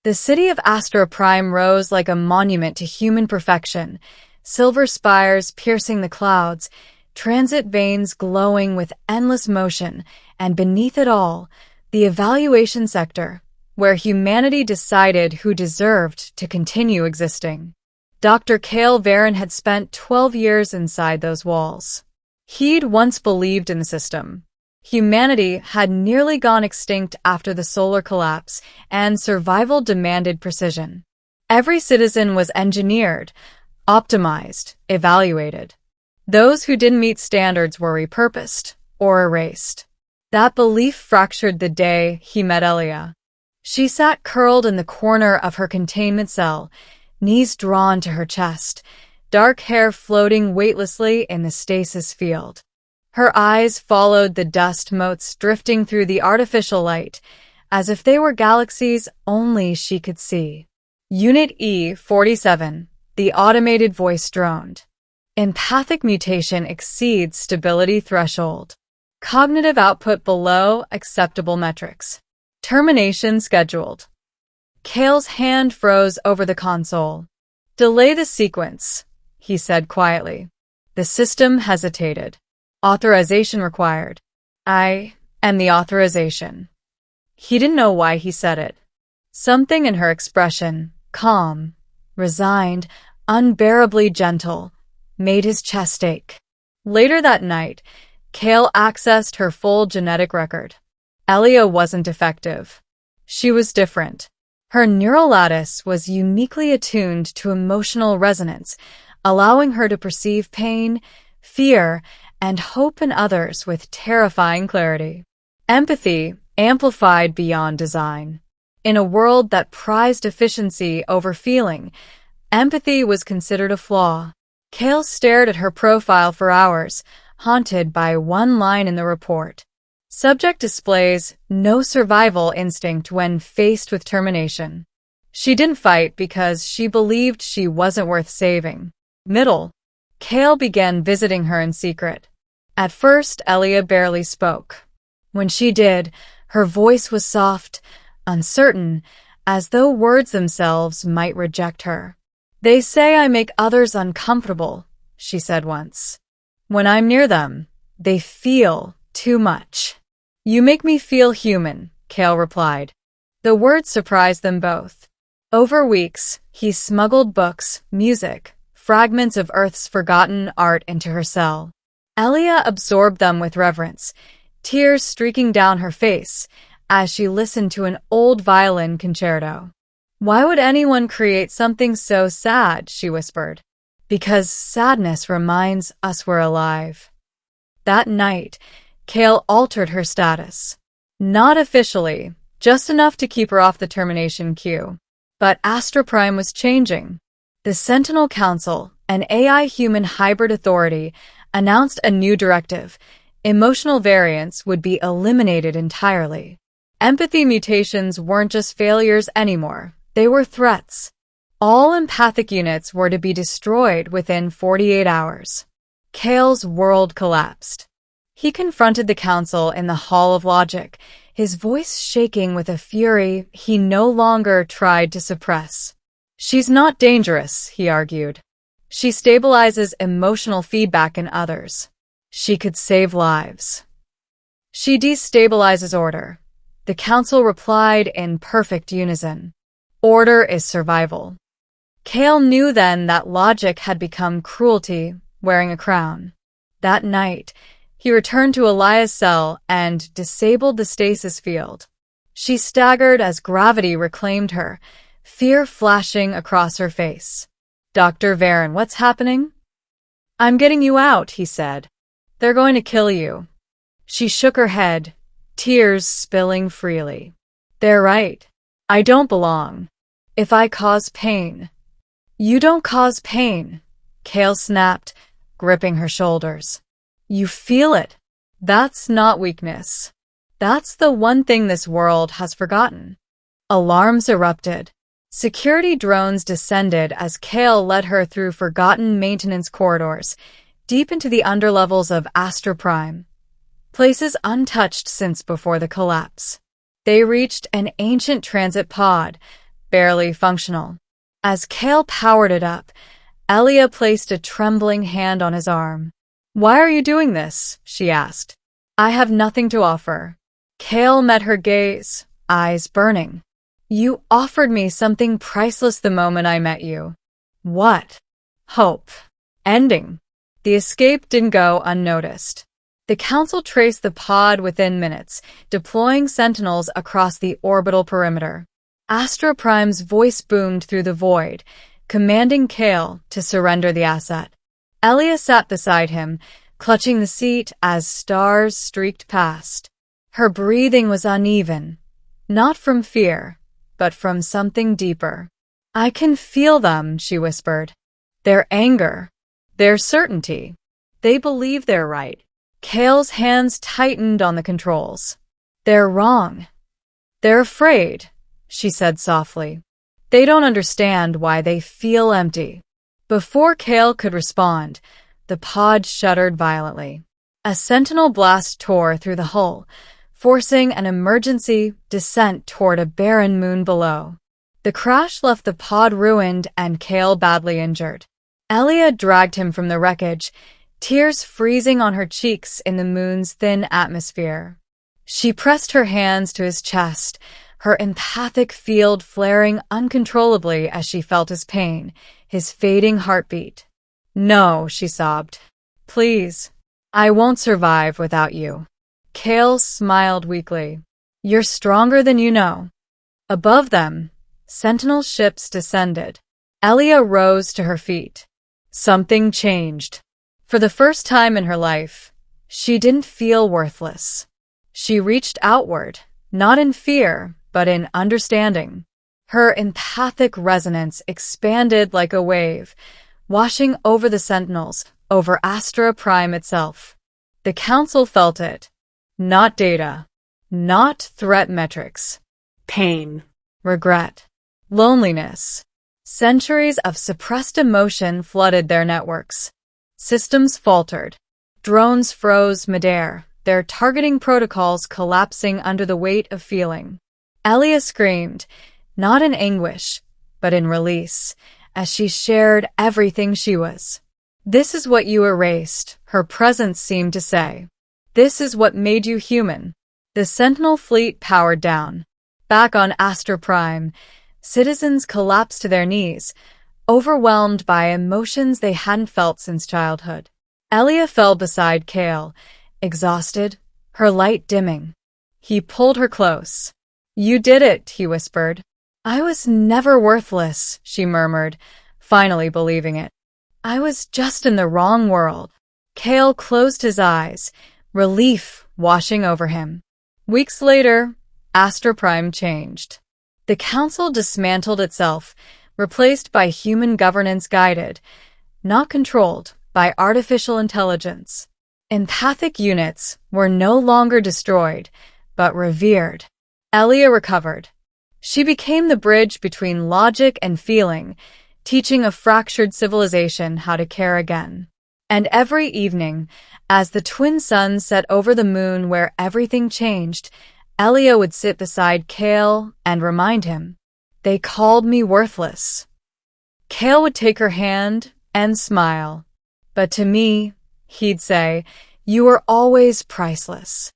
The city of Astra Prime rose like a monument to human perfection, silver spires piercing the clouds, transit veins glowing with endless motion, and beneath it all, the evaluation sector, where humanity decided who deserved to continue existing. Dr. Cale Varon had spent 12 years inside those walls. He'd once believed in the system. Humanity had nearly gone extinct after the solar collapse, and survival demanded precision. Every citizen was engineered, optimized, evaluated. Those who didn't meet standards were repurposed or erased. That belief fractured the day he met Elia. She sat curled in the corner of her containment cell, knees drawn to her chest, dark hair floating weightlessly in the stasis field. Her eyes followed the dust motes drifting through the artificial light, as if they were galaxies only she could see. Unit E-47, the automated voice droned. Empathic mutation exceeds stability threshold. Cognitive output below acceptable metrics. Termination scheduled. Cale's hand froze over the console. Delay the sequence, he said quietly. The system hesitated. Authorization required. I am the authorization. He didn't know why he said it. Something in her expression, calm, resigned, unbearably gentle, made his chest ache. Later that night, Cale accessed her full genetic record. Elia wasn't defective. She was different. Her neural lattice was uniquely attuned to emotional resonance, allowing her to perceive pain, fear, and hope in others with terrifying clarity. Empathy amplified beyond design. In a world that prized efficiency over feeling, empathy was considered a flaw. Cale stared at her profile for hours, haunted by one line in the report. Subject displays no survival instinct when faced with termination. She didn't fight because she believed she wasn't worth saving. Cale began visiting her in secret. At first, Elia barely spoke. When she did, her voice was soft, uncertain, as though words themselves might reject her. They say I make others uncomfortable, she said once. When I'm near them, they feel too much. You make me feel human, Cale replied. The words surprised them both. Over weeks, he smuggled books, music, fragments of Earth's forgotten art into her cell. Elia absorbed them with reverence, tears streaking down her face as she listened to an old violin concerto. Why would anyone create something so sad, she whispered. Because sadness reminds us we're alive. That night, Cale altered her status. Not officially, just enough to keep her off the termination queue. But Astra Prime was changing. The Sentinel Council, an AI-human hybrid authority, announced a new directive. Emotional variance would be eliminated entirely. Empathy mutations weren't just failures anymore. They were threats. All empathic units were to be destroyed within 48 hours. Cale's world collapsed. He confronted the council in the Hall of Logic, his voice shaking with a fury he no longer tried to suppress. She's not dangerous, he argued. She stabilizes emotional feedback in others. She could save lives. She destabilizes order. The council replied in perfect unison. Order is survival. Cale knew then that logic had become cruelty wearing a crown. That night, he returned to Elia's cell and disabled the stasis field. She staggered as gravity reclaimed her, fear flashing across her face. Dr. Varon, what's happening? I'm getting you out, he said. They're going to kill you. She shook her head, tears spilling freely. They're right. I don't belong. If I cause pain. You don't cause pain, Cale snapped, gripping her shoulders. You feel it. That's not weakness. That's the one thing this world has forgotten. Alarms erupted. Security drones descended as Cale led her through forgotten maintenance corridors, deep into the underlevels of Astra Prime, places untouched since before the collapse. They reached an ancient transit pod, barely functional. As Kale powered it up, Elia placed a trembling hand on his arm. "Why are you doing this?" she asked. "I have nothing to offer." Kale met her gaze, eyes burning. "You offered me something priceless the moment I met you." "What?" "Hope. Ending." The escape didn't go unnoticed. The Council traced the pod within minutes, deploying sentinels across the orbital perimeter. Astra Prime's voice boomed through the void, commanding Kale to surrender the asset. Elia sat beside him, clutching the seat as stars streaked past. Her breathing was uneven, not from fear, but from something deeper. "I can feel them," she whispered. "Their anger, their certainty. They believe they're right." Kale's hands tightened on the controls. "They're wrong. They're afraid," she said softly. "They don't understand why they feel empty." Before Kale could respond, the pod shuddered violently. A sentinel blast tore through the hull, forcing an emergency descent toward a barren moon below. The crash left the pod ruined and Kale badly injured. Elia dragged him from the wreckage, tears freezing on her cheeks in the moon's thin atmosphere. She pressed her hands to his chest, her empathic field flaring uncontrollably as she felt his pain, his fading heartbeat. "No," she sobbed. "Please. I won't survive without you." Kale smiled weakly. "You're stronger than you know." Above them, Sentinel ships descended. Elia rose to her feet. Something changed. For the first time in her life, she didn't feel worthless. She reached outward, not in fear, but in understanding. Her empathic resonance expanded like a wave, washing over the Sentinels, over Astra Prime itself. The Council felt it. Not data. Not threat metrics. Pain. Regret. Loneliness. Centuries of suppressed emotion flooded their networks. Systems faltered. Drones froze midair, their targeting protocols collapsing under the weight of feeling. Elia screamed, not in anguish, but in release, as she shared everything she was. "This is what you erased," her presence seemed to say. "This is what made you human." The Sentinel fleet powered down. Back on Astra Prime, citizens collapsed to their knees, overwhelmed by emotions they hadn't felt since childhood. Elia fell beside Kale, exhausted, her light dimming. He pulled her close. "You did it," he whispered. "I was never worthless," she murmured, finally believing it. "I was just in the wrong world." Kale closed his eyes, relief washing over him. Weeks later, Astra Prime changed. The Council dismantled itself, replaced by human governance guided, not controlled, by artificial intelligence. Empathic units were no longer destroyed, but revered. Elia recovered. She became the bridge between logic and feeling, teaching a fractured civilization how to care again. And every evening, as the twin suns set over the moon where everything changed, Elia would sit beside Kale and remind him, "They called me worthless." Kale would take her hand and smile. "But to me," he'd say, "you were always priceless."